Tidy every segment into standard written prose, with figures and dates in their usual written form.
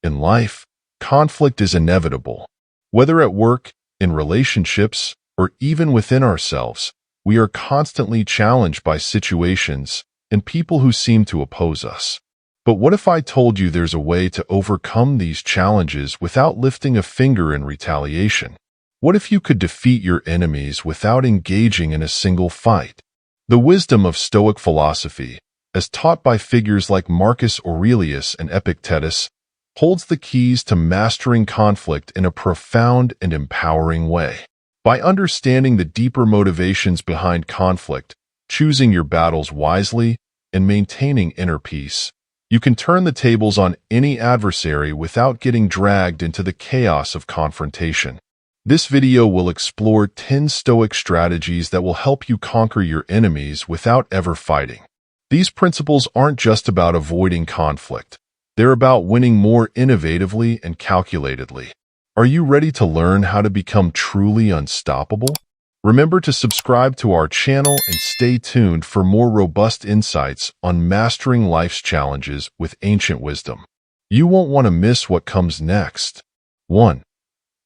In life, conflict is inevitable. Whether at work, in relationships, or even within ourselves, we are constantly challenged by situations and people who seem to oppose us. But what if I told you there's a way to overcome these challenges without lifting a finger in retaliation? What if you could defeat your enemies without engaging in a single fight? The wisdom of Stoic philosophy, as taught by figures like Marcus Aurelius and Epictetus, holds the keys to mastering conflict in a profound and empowering way. By understanding the deeper motivations behind conflict, choosing your battles wisely, and maintaining inner peace, you can turn the tables on any adversary without getting dragged into the chaos of confrontation. This video will explore 10 Stoic strategies that will help you conquer your enemies without ever fighting. These principles aren't just about avoiding conflict. They're about winning more innovatively and calculatedly. Are you ready to learn how to become truly unstoppable? Remember to subscribe to our channel and stay tuned for more robust insights on mastering life's challenges with ancient wisdom. You won't want to miss what comes next. 1.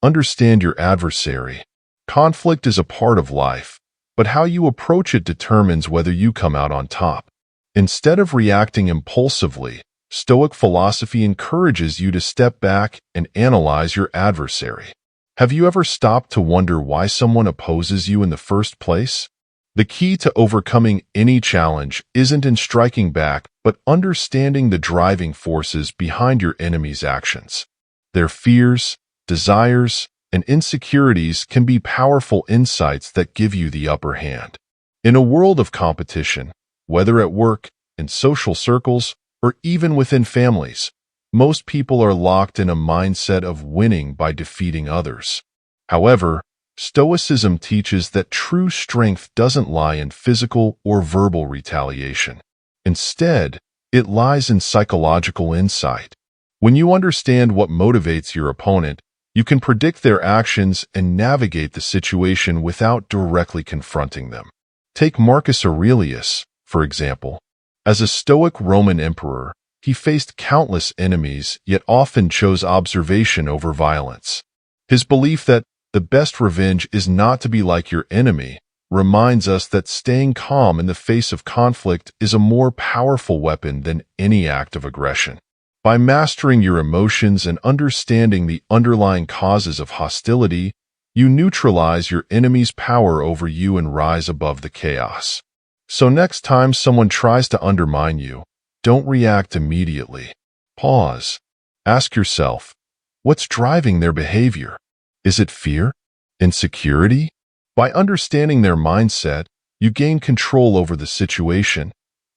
Understand your adversary. Conflict is a part of life, but how you approach it determines whether you come out on top. Instead of reacting impulsively, Stoic philosophy encourages you to step back and analyze your adversary. Have you ever stopped to wonder why someone opposes you in the first place? The key to overcoming any challenge isn't in striking back, but understanding the driving forces behind your enemy's actions. Their fears, desires, and insecurities can be powerful insights that give you the upper hand. In a world of competition, whether at work, in social circles, or even within families, most people are locked in a mindset of winning by defeating others. However, Stoicism teaches that true strength doesn't lie in physical or verbal retaliation. Instead, it lies in psychological insight. When you understand what motivates your opponent, you can predict their actions and navigate the situation without directly confronting them. Take Marcus Aurelius, for example. As a Stoic Roman emperor, he faced countless enemies, yet often chose observation over violence. His belief that the best revenge is not to be like your enemy reminds us that staying calm in the face of conflict is a more powerful weapon than any act of aggression. By mastering your emotions and understanding the underlying causes of hostility, you neutralize your enemy's power over you and rise above the chaos. So next time someone tries to undermine you, don't react immediately. Pause. Ask yourself, what's driving their behavior? Is it fear? Insecurity? By understanding their mindset, you gain control over the situation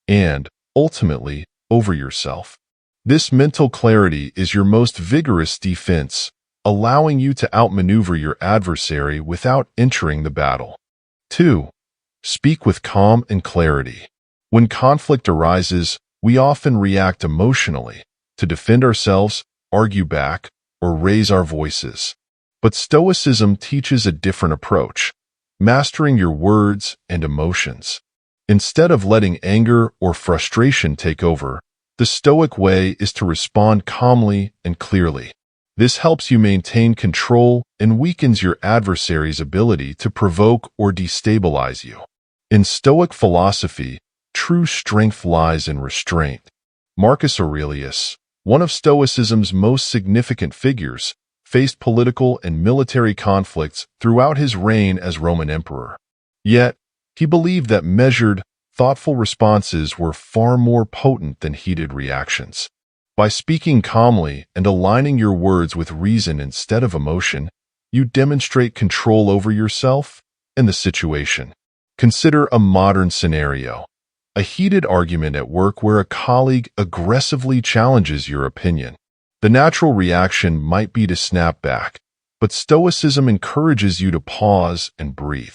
and, ultimately, over yourself. This mental clarity is your most vigorous defense, allowing you to outmaneuver your adversary without entering the battle. 2. Speak with calm and clarity. When conflict arises, we often react emotionally to defend ourselves, argue back, or raise our voices. But Stoicism teaches a different approach, mastering your words and emotions. Instead of letting anger or frustration take over, the Stoic way is to respond calmly and clearly. This helps you maintain control and weakens your adversary's ability to provoke or destabilize you. In Stoic philosophy, true strength lies in restraint. Marcus Aurelius, one of Stoicism's most significant figures, faced political and military conflicts throughout his reign as Roman emperor. Yet, he believed that measured, thoughtful responses were far more potent than heated reactions. By speaking calmly and aligning your words with reason instead of emotion, you demonstrate control over yourself and the situation. Consider a modern scenario. A heated argument at work where a colleague aggressively challenges your opinion. The natural reaction might be to snap back, but Stoicism encourages you to pause and breathe.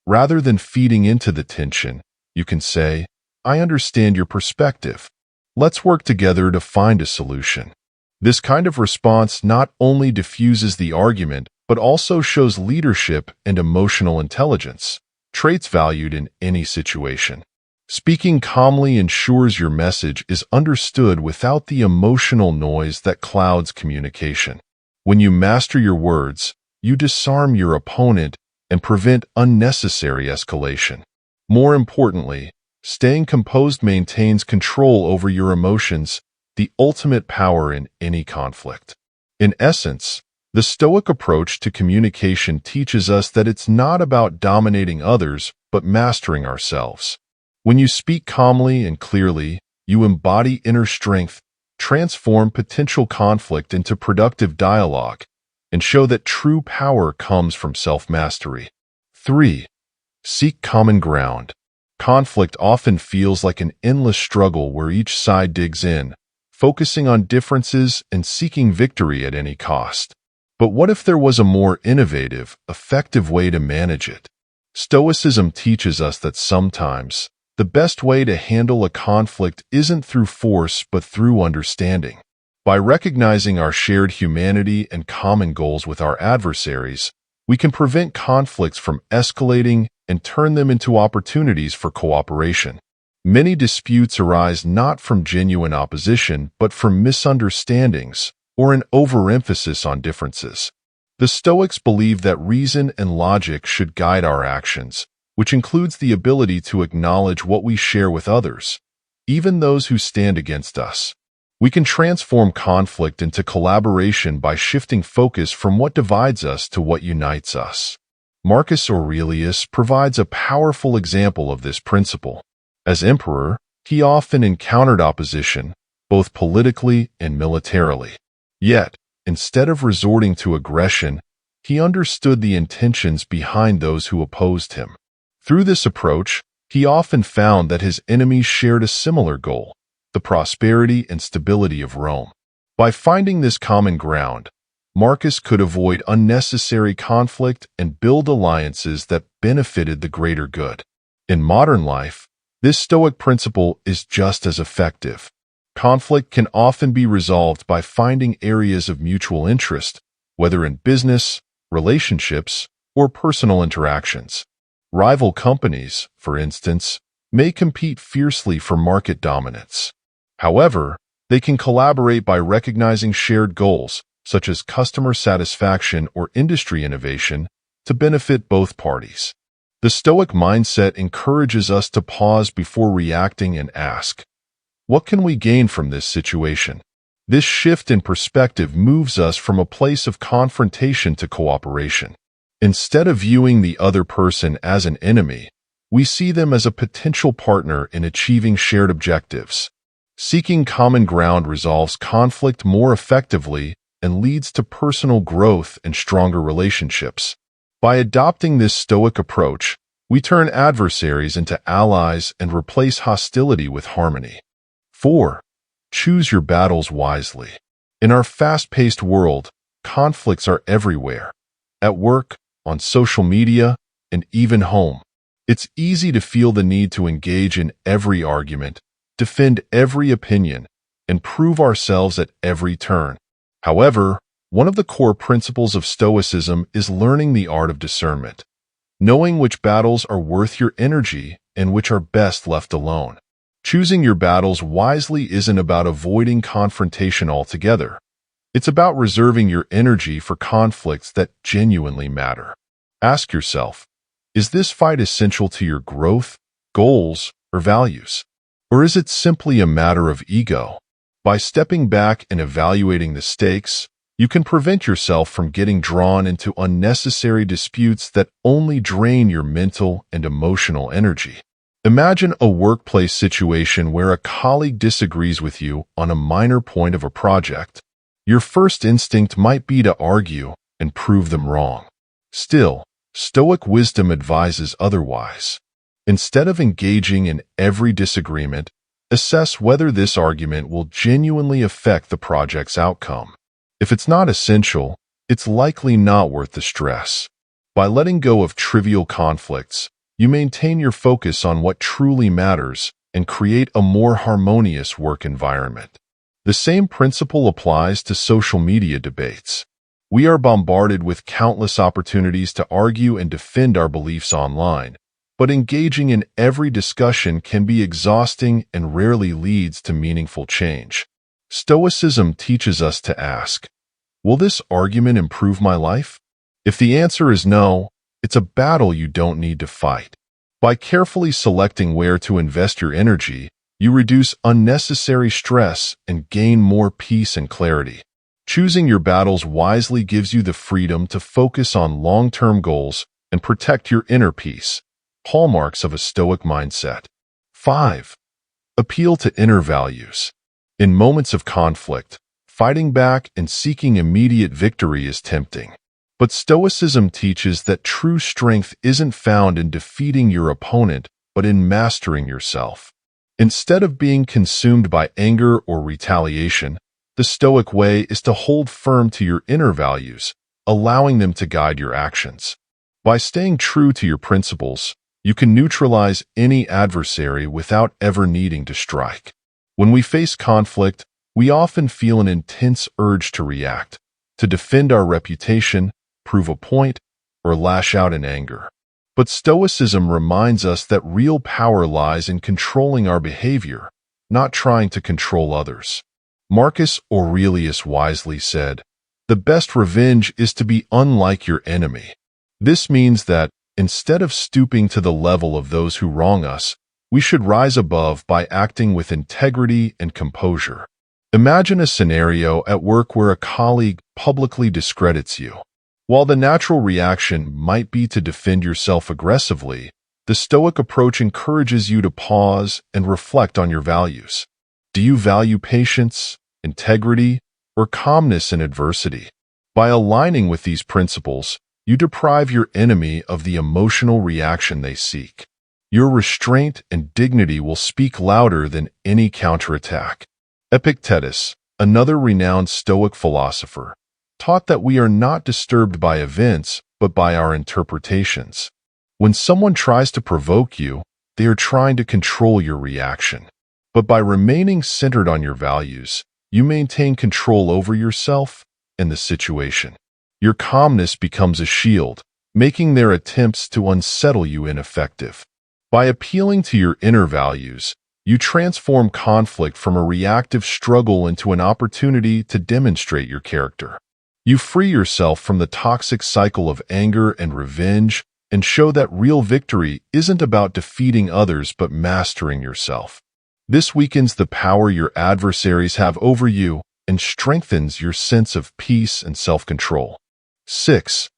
Rather than feeding into the tension, you can say, "I understand your perspective. Let's work together to find a solution." This kind of response not only diffuses the argument, but also shows leadership and emotional intelligence, traits valued in any situation. Speaking calmly ensures your message is understood without the emotional noise that clouds communication. When you master your words, you disarm your opponent and prevent unnecessary escalation. More importantly, staying composed maintains control over your emotions, the ultimate power in any conflict. In essence, the Stoic approach to communication teaches us that it's not about dominating others, but mastering ourselves. When you speak calmly and clearly, you embody inner strength, transform potential conflict into productive dialogue, and show that true power comes from self-mastery. 3. Seek common ground. Conflict often feels like an endless struggle where each side digs in, focusing on differences and seeking victory at any cost. But what if there was a more innovative, effective way to manage it? Stoicism teaches us that sometimes the best way to handle a conflict isn't through force but through understanding. By recognizing our shared humanity and common goals with our adversaries, we can prevent conflicts from escalating and turn them into opportunities for cooperation. Many disputes arise not from genuine opposition but from misunderstandings or an overemphasis on differences. The Stoics believe that reason and logic should guide our actions, which includes the ability to acknowledge what we share with others, even those who stand against us. We can transform conflict into collaboration by shifting focus from what divides us to what unites us. Marcus Aurelius provides a powerful example of this principle. As emperor, he often encountered opposition, both politically and militarily. Yet, instead of resorting to aggression, he understood the intentions behind those who opposed him. Through this approach, he often found that his enemies shared a similar goal, the prosperity and stability of Rome. By finding this common ground, Marcus could avoid unnecessary conflict and build alliances that benefited the greater good. In modern life, this Stoic principle is just as effective. Conflict can often be resolved by finding areas of mutual interest, whether in business, relationships, or personal interactions. Rival companies, for instance, may compete fiercely for market dominance. However, they can collaborate by recognizing shared goals, such as customer satisfaction or industry innovation, to benefit both parties. The Stoic mindset encourages us to pause before reacting and ask, what can we gain from this situation? This shift in perspective moves us from a place of confrontation to cooperation. Instead of viewing the other person as an enemy, we see them as a potential partner in achieving shared objectives. Seeking common ground resolves conflict more effectively and leads to personal growth and stronger relationships. By adopting this Stoic approach, we turn adversaries into allies and replace hostility with harmony. 4. Choose your battles wisely. In our fast-paced world, conflicts are everywhere. At work, on social media, and even home. It's easy to feel the need to engage in every argument, defend every opinion, and prove ourselves at every turn. However, one of the core principles of Stoicism is learning the art of discernment, knowing which battles are worth your energy and which are best left alone. Choosing your battles wisely isn't about avoiding confrontation altogether. It's about reserving your energy for conflicts that genuinely matter. Ask yourself, is this fight essential to your growth, goals, or values? Or is it simply a matter of ego? By stepping back and evaluating the stakes, you can prevent yourself from getting drawn into unnecessary disputes that only drain your mental and emotional energy. Imagine a workplace situation where a colleague disagrees with you on a minor point of a project. Your first instinct might be to argue and prove them wrong. Still, Stoic wisdom advises otherwise. Instead of engaging in every disagreement, assess whether this argument will genuinely affect the project's outcome. If it's not essential, it's likely not worth the stress. By letting go of trivial conflicts, you maintain your focus on what truly matters and create a more harmonious work environment. The same principle applies to social media debates. We are bombarded with countless opportunities to argue and defend our beliefs online, but engaging in every discussion can be exhausting and rarely leads to meaningful change. Stoicism teaches us to ask, will this argument improve my life? If the answer is no, it's a battle you don't need to fight. By carefully selecting where to invest your energy, you reduce unnecessary stress and gain more peace and clarity. Choosing your battles wisely gives you the freedom to focus on long-term goals and protect your inner peace. Hallmarks of a Stoic mindset. 5. Appeal to inner values. In moments of conflict, fighting back and seeking immediate victory is tempting. But Stoicism teaches that true strength isn't found in defeating your opponent, but in mastering yourself. Instead of being consumed by anger or retaliation, the Stoic way is to hold firm to your inner values, allowing them to guide your actions. By staying true to your principles, you can neutralize any adversary without ever needing to strike. When we face conflict, we often feel an intense urge to react, to defend our reputation, prove a point, or lash out in anger. But Stoicism reminds us that real power lies in controlling our behavior, not trying to control others. Marcus Aurelius wisely said, "The best revenge is to be unlike your enemy." This means that, instead of stooping to the level of those who wrong us, we should rise above by acting with integrity and composure. Imagine a scenario at work where a colleague publicly discredits you. While the natural reaction might be to defend yourself aggressively, the Stoic approach encourages you to pause and reflect on your values. Do you value patience, integrity, or calmness in adversity? By aligning with these principles, you deprive your enemy of the emotional reaction they seek. Your restraint and dignity will speak louder than any counterattack. Epictetus, another renowned Stoic philosopher, taught that we are not disturbed by events, but by our interpretations. When someone tries to provoke you, they are trying to control your reaction. But by remaining centered on your values, you maintain control over yourself and the situation. Your calmness becomes a shield, making their attempts to unsettle you ineffective. By appealing to your inner values, you transform conflict from a reactive struggle into an opportunity to demonstrate your character. You free yourself from the toxic cycle of anger and revenge and show that real victory isn't about defeating others but mastering yourself. This weakens the power your adversaries have over you and strengthens your sense of peace and self-control. 6.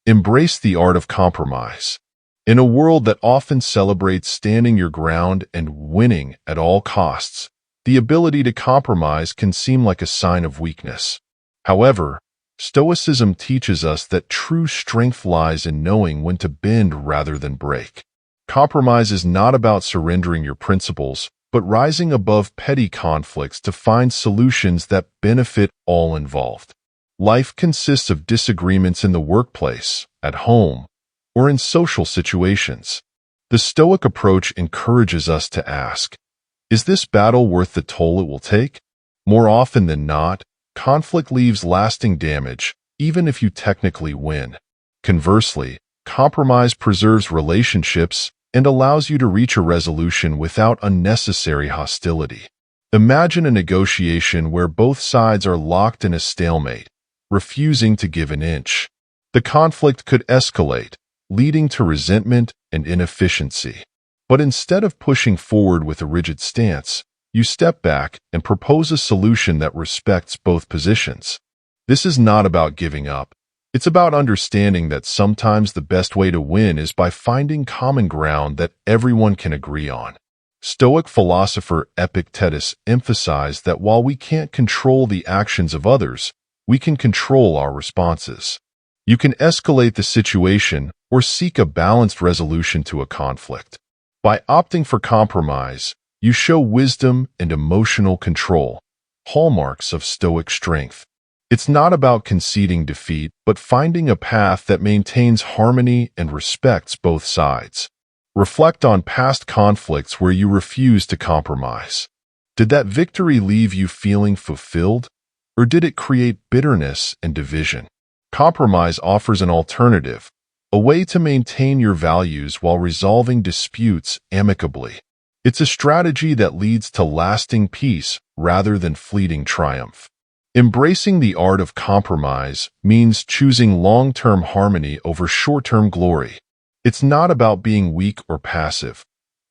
Embrace the art of compromise. In a world that often celebrates standing your ground and winning at all costs, the ability to compromise can seem like a sign of weakness. However, Stoicism teaches us that true strength lies in knowing when to bend rather than break. Compromise is not about surrendering your principles, but rising above petty conflicts to find solutions that benefit all involved. Life consists of disagreements in the workplace, at home, or in social situations. The Stoic approach encourages us to ask, is this battle worth the toll it will take? More often than not, conflict leaves lasting damage, even if you technically win. Conversely, compromise preserves relationships and allows you to reach a resolution without unnecessary hostility. Imagine a negotiation where both sides are locked in a stalemate, refusing to give an inch. The conflict could escalate, leading to resentment and inefficiency. But instead of pushing forward with a rigid stance, you step back and propose a solution that respects both positions. This is not about giving up. It's about understanding that sometimes the best way to win is by finding common ground that everyone can agree on. Stoic philosopher Epictetus emphasized that while we can't control the actions of others, we can control our responses. You can escalate the situation or seek a balanced resolution to a conflict. By opting for compromise, you show wisdom and emotional control, hallmarks of Stoic strength. It's not about conceding defeat, but finding a path that maintains harmony and respects both sides. Reflect on past conflicts where you refused to compromise. Did that victory leave you feeling fulfilled, or did it create bitterness and division? Compromise offers an alternative, a way to maintain your values while resolving disputes amicably. It's a strategy that leads to lasting peace rather than fleeting triumph. Embracing the art of compromise means choosing long-term harmony over short-term glory. It's not about being weak or passive.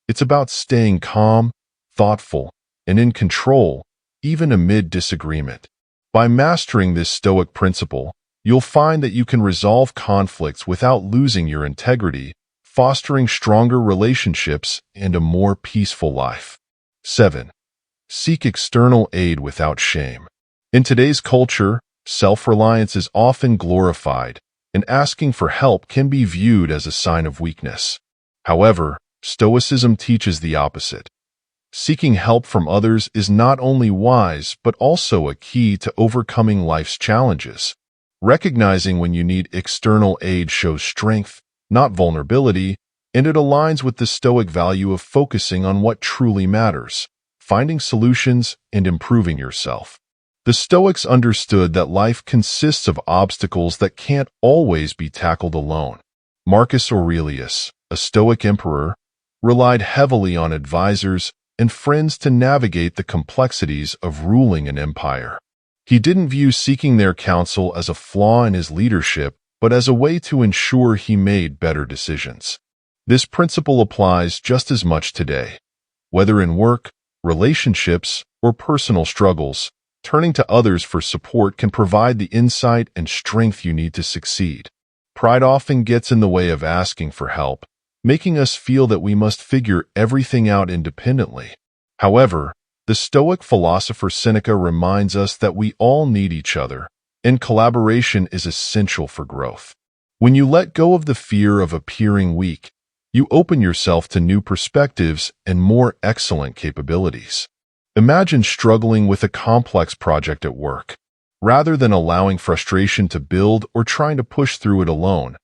It's about staying calm, thoughtful, and in control, even amid disagreement. By mastering this Stoic principle, you'll find that you can resolve conflicts without losing your integrity, fostering stronger relationships and a more peaceful life. 7. Seek external aid without shame. In today's culture, self-reliance is often glorified, and asking for help can be viewed as a sign of weakness. However, Stoicism teaches the opposite. Seeking help from others is not only wise but also a key to overcoming life's challenges. Recognizing when you need external aid shows strength, not vulnerability, and it aligns with the Stoic value of focusing on what truly matters, finding solutions, and improving yourself. The Stoics understood that life consists of obstacles that can't always be tackled alone. Marcus Aurelius, a Stoic emperor, relied heavily on advisors and friends to navigate the complexities of ruling an empire. He didn't view seeking their counsel as a flaw in his leadership, but as a way to ensure he made better decisions. This principle applies just as much today. Whether in work, relationships, or personal struggles, turning to others for support can provide the insight and strength you need to succeed. Pride often gets in the way of asking for help, making us feel that we must figure everything out independently. However, the Stoic philosopher Seneca reminds us that we all need each other, and collaboration is essential for growth. When you let go of the fear of appearing weak, you open yourself to new perspectives and more excellent capabilities. Imagine struggling with a complex project at work. Rather than allowing frustration to build or trying to push through it alone,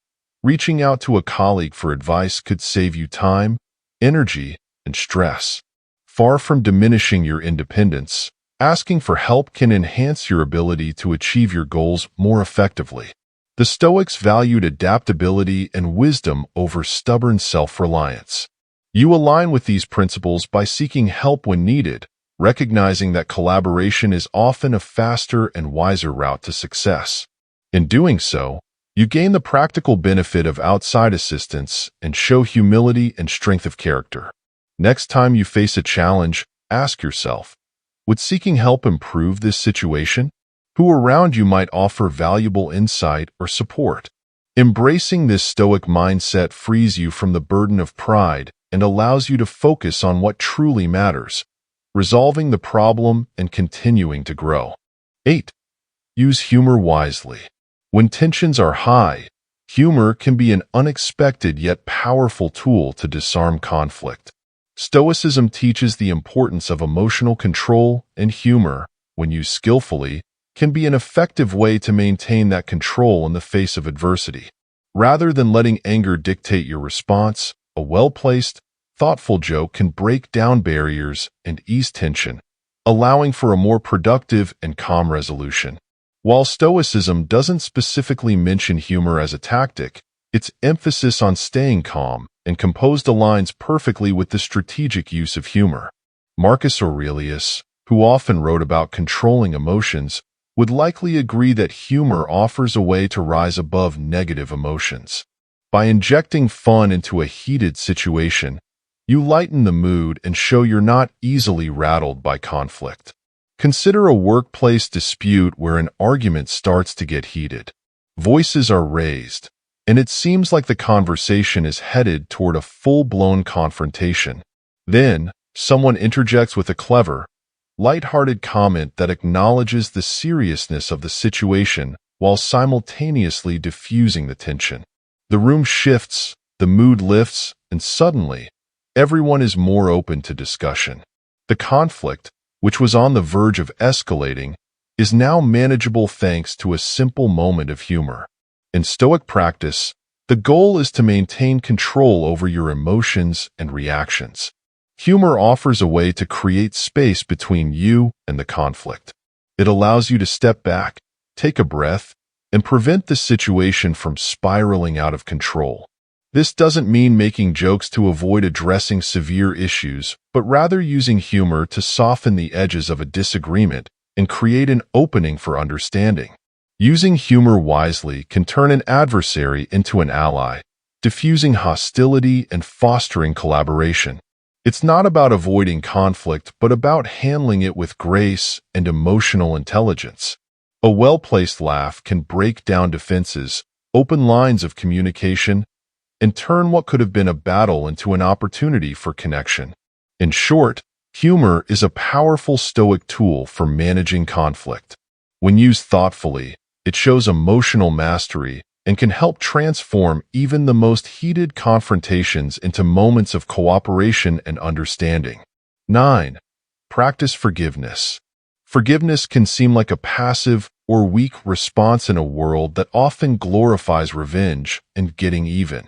reaching out to a colleague for advice could save you time, energy, and stress. Far from diminishing your independence, asking for help can enhance your ability to achieve your goals more effectively. The Stoics valued adaptability and wisdom over stubborn self-reliance. You align with these principles by seeking help when needed, recognizing that collaboration is often a faster and wiser route to success. In doing so, you gain the practical benefit of outside assistance and show humility and strength of character. Next time you face a challenge, ask yourself, would seeking help improve this situation? Who around you might offer valuable insight or support? Embracing this Stoic mindset frees you from the burden of pride and allows you to focus on what truly matters, resolving the problem and continuing to grow. 8. Use humor wisely. When tensions are high, humor can be an unexpected yet powerful tool to disarm conflict. Stoicism teaches the importance of emotional control, and humor, when used skillfully, can be an effective way to maintain that control in the face of adversity. Rather than letting anger dictate your response, a well-placed, thoughtful joke can break down barriers and ease tension, allowing for a more productive and calm resolution. While Stoicism doesn't specifically mention humor as a tactic, its emphasis on staying calm and composed aligns perfectly with the strategic use of humor. Marcus Aurelius, who often wrote about controlling emotions, would likely agree that humor offers a way to rise above negative emotions. By injecting fun into a heated situation, you lighten the mood and show you're not easily rattled by conflict. Consider a workplace dispute where an argument starts to get heated. Voices are raised, and it seems like the conversation is headed toward a full-blown confrontation. Then, someone interjects with a clever, light-hearted comment that acknowledges the seriousness of the situation while simultaneously diffusing the tension. The room shifts, the mood lifts, and suddenly, everyone is more open to discussion. The conflict, which was on the verge of escalating, is now manageable thanks to a simple moment of humor. In Stoic practice, the goal is to maintain control over your emotions and reactions. Humor offers a way to create space between you and the conflict. It allows you to step back, take a breath, and prevent the situation from spiraling out of control. This doesn't mean making jokes to avoid addressing severe issues, but rather using humor to soften the edges of a disagreement and create an opening for understanding. Using humor wisely can turn an adversary into an ally, diffusing hostility and fostering collaboration. It's not about avoiding conflict, but about handling it with grace and emotional intelligence. A well-placed laugh can break down defenses, open lines of communication, and turn what could have been a battle into an opportunity for connection. In short, humor is a powerful Stoic tool for managing conflict. When used thoughtfully, it shows emotional mastery and can help transform even the most heated confrontations into moments of cooperation and understanding. 9. Practice forgiveness. Forgiveness can seem like a passive or weak response in a world that often glorifies revenge and getting even.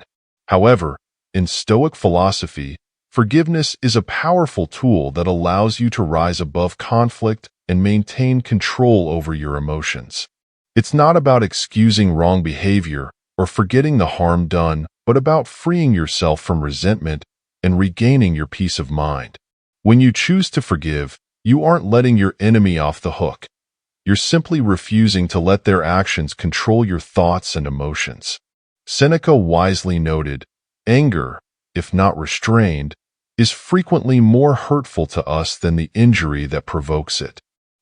However, in Stoic philosophy, forgiveness is a powerful tool that allows you to rise above conflict and maintain control over your emotions. It's not about excusing wrong behavior or forgetting the harm done, but about freeing yourself from resentment and regaining your peace of mind. When you choose to forgive, you aren't letting your enemy off the hook. You're simply refusing to let their actions control your thoughts and emotions. Seneca wisely noted, "Anger, if not restrained, is frequently more hurtful to us than the injury that provokes it."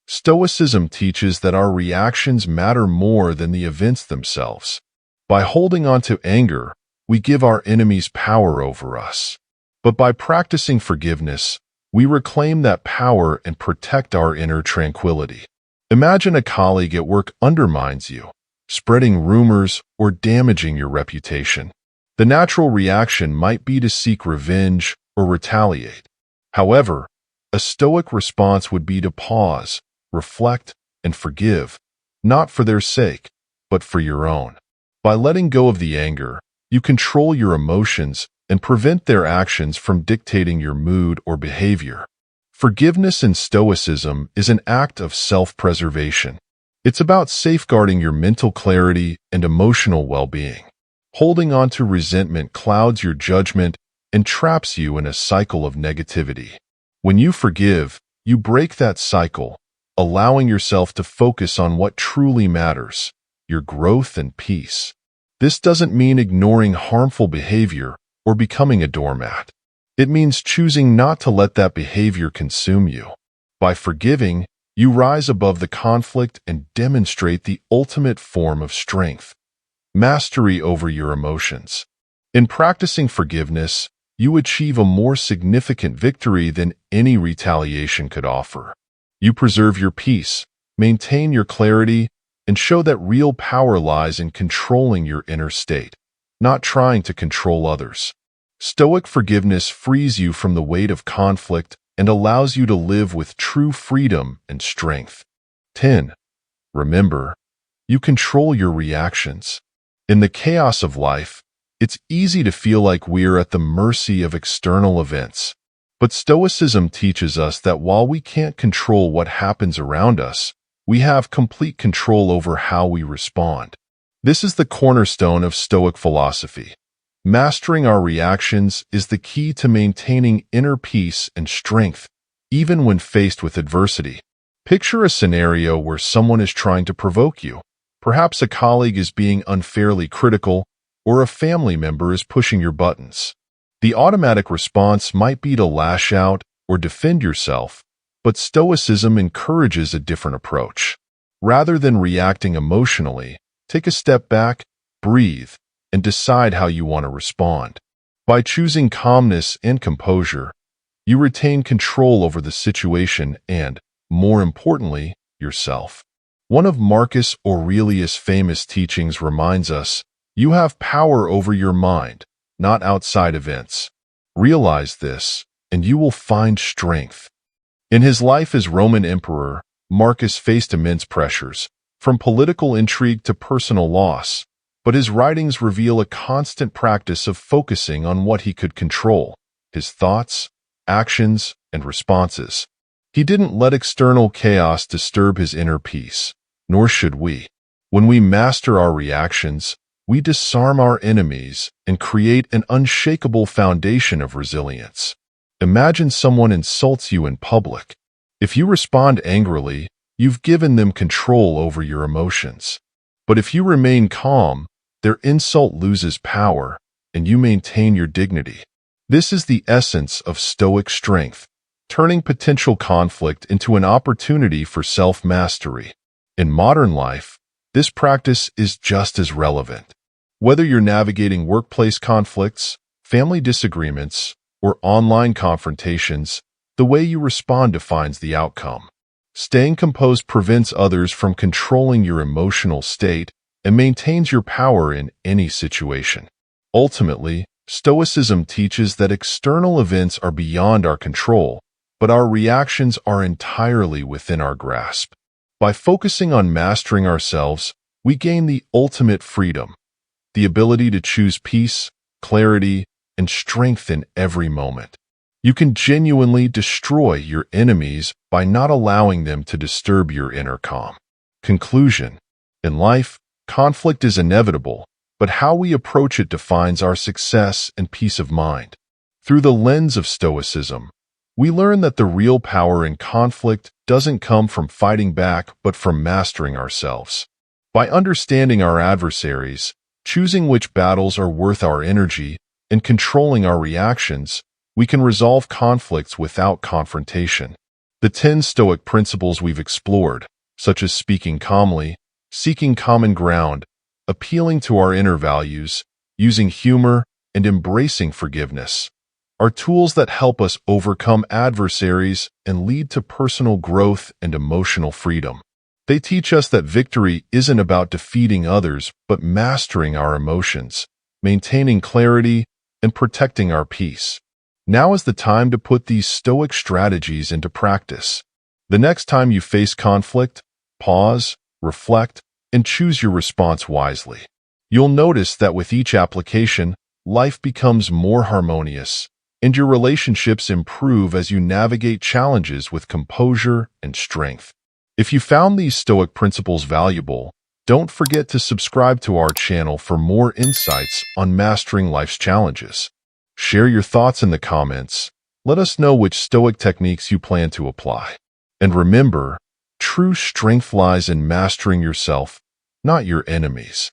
Stoicism teaches that our reactions matter more than the events themselves. By holding on to anger, we give our enemies power over us. But by practicing forgiveness, we reclaim that power and protect our inner tranquility. Imagine a colleague at work undermines you, spreading rumors or damaging your reputation. The natural reaction might be to seek revenge or retaliate. However, a Stoic response would be to pause, reflect, and forgive, not for their sake, but for your own. By letting go of the anger, you control your emotions and prevent their actions from dictating your mood or behavior. Forgiveness in Stoicism is an act of self-preservation. It's about safeguarding your mental clarity and emotional well-being. Holding on to resentment clouds your judgment and traps you in a cycle of negativity. When you forgive, you break that cycle, allowing yourself to focus on what truly matters, your growth and peace. This doesn't mean ignoring harmful behavior or becoming a doormat. It means choosing not to let that behavior consume you. By forgiving, you rise above the conflict and demonstrate the ultimate form of strength, mastery over your emotions. In practicing forgiveness, you achieve a more significant victory than any retaliation could offer. You preserve your peace, maintain your clarity, and show that real power lies in controlling your inner state, not trying to control others. Stoic forgiveness frees you from the weight of conflict and allows you to live with true freedom and strength. 10. Remember, you control your reactions. In the chaos of life, it's easy to feel like we're at the mercy of external events. But Stoicism teaches us that while we can't control what happens around us, we have complete control over how we respond. This is the cornerstone of Stoic philosophy. Mastering our reactions is the key to maintaining inner peace and strength, even when faced with adversity. Picture a scenario where someone is trying to provoke you. Perhaps a colleague is being unfairly critical, or a family member is pushing your buttons. The automatic response might be to lash out or defend yourself, but Stoicism encourages a different approach. Rather than reacting emotionally, take a step back, breathe, and decide how you want to respond. By choosing calmness and composure, you retain control over the situation and, more importantly, yourself. One of Marcus Aurelius' famous teachings reminds us, you have power over your mind, not outside events. Realize this, and you will find strength. In his life as Roman emperor, Marcus faced immense pressures, from political intrigue to personal loss, but his writings reveal a constant practice of focusing on what he could control, his thoughts, actions, and responses. He didn't let external chaos disturb his inner peace, nor should we. When we master our reactions, we disarm our enemies and create an unshakable foundation of resilience. Imagine someone insults you in public. If you respond angrily, you've given them control over your emotions. But if you remain calm, their insult loses power, and you maintain your dignity. This is the essence of Stoic strength, turning potential conflict into an opportunity for self-mastery. In modern life, this practice is just as relevant. Whether you're navigating workplace conflicts, family disagreements, or online confrontations, the way you respond defines the outcome. Staying composed prevents others from controlling your emotional state and maintains your power in any situation. Ultimately, Stoicism teaches that external events are beyond our control, but our reactions are entirely within our grasp. By focusing on mastering ourselves, we gain the ultimate freedom, the ability to choose peace, clarity, and strength in every moment. You can genuinely destroy your enemies by not allowing them to disturb your inner calm. Conclusion: in life, conflict is inevitable, but how we approach it defines our success and peace of mind. Through the lens of Stoicism, we learn that the real power in conflict doesn't come from fighting back but from mastering ourselves. By understanding our adversaries, choosing which battles are worth our energy, and controlling our reactions, we can resolve conflicts without confrontation. The 10 Stoic principles we've explored, such as speaking calmly, seeking common ground, appealing to our inner values, using humor, and embracing forgiveness, are tools that help us overcome adversaries and lead to personal growth and emotional freedom. They teach us that victory isn't about defeating others, but mastering our emotions, maintaining clarity, and protecting our peace. Now is the time to put these Stoic strategies into practice. The next time you face conflict, pause, reflect, and choose your response wisely. You'll notice that with each application, life becomes more harmonious, and your relationships improve as you navigate challenges with composure and strength. If you found these Stoic principles valuable, don't forget to subscribe to our channel for more insights on mastering life's challenges. Share your thoughts in the comments. Let us know which Stoic techniques you plan to apply. And remember, true strength lies in mastering yourself, not your enemies.